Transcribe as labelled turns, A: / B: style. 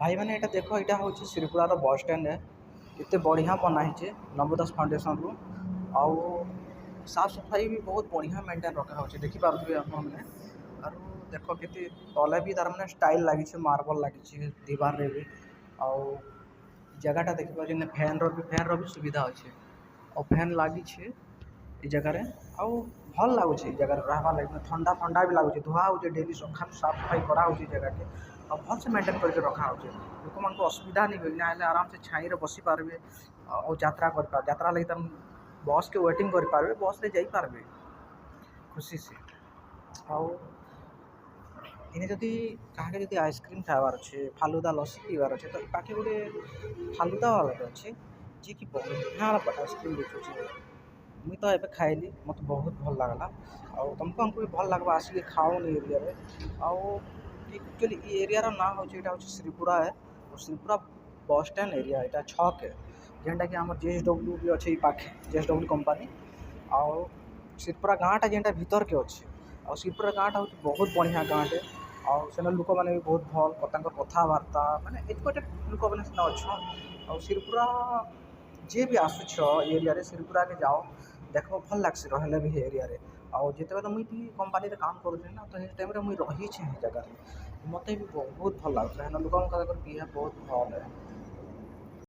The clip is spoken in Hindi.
A: भाई मैंने यहाँ देख यहाँ हूँ श्रीपुरार बस स्टैंड एत बढ़िया बनाई नवोदास फाउंडेसन रु आउ साफ सफाई भी बहुत बढ़िया मेंटेन रखा हो देखिपे आपने आर देख के तले भी तार मैंने स्टाइल लगी मार्बल लगी दीवार रे भी आउ जगहटा देखिए फैन भी सुविधा अच्छे और फैन लगी ये जगह आउ भल लगुच जगह रहवा लगे ठंडा ठंडा भी लगुच धुआ हो डेली सका साफ सफाई कराऊँ जगह और भल से मेंटेन करके रखा हो लोक मान असुविधा नहीं हुई ना आराम से छाई बसी पारे और यात्रा लगे तुम बस के वेटिंग करें बस रे जापारे खुशी से आउ इने जदि कहा जब आइसक्रीम खाबार अच्छे फालुदा लस्सी पीबार अच्छे तो पाखे गोटे फालुदा वाला अच्छे जी कि बढ़िया आइसक्रीम बेचुचे मुई तो ये खाइली मत बहुत भल लगला आउ तुमको हमको भी भल लगे आसिक खाओनी एरिया रे एक्चुअली ये एरिया ना हूँ श्रीपुरा है और श्रीपुरा बस स्टैंड एरिया यहाँ छक है जेनटा कि आम JSW भी अच्छे पाखे JSW कंपनी आउ श्रीपुरा गाँटा जेनटा भीतर के अच्छे और श्रीपुरा गाँटा हूँ बहुत बढ़िया गाँटे और सेन लोक मैंने भी बहुत भल कथबार्ता मानने एजुकेटेड लोक मैंने अच्छा और श्रीपुरा जे भी आसुछ एरिया रे श्रीपुरा के जाओ देख भल लगे रहा भी एरिया रे और जिते मुझे भी कंपानी काम करुँ ना तो टाइम मुझे रही जगह मत भी बहुत भल लगे लोक बिहेव बहुत भल है।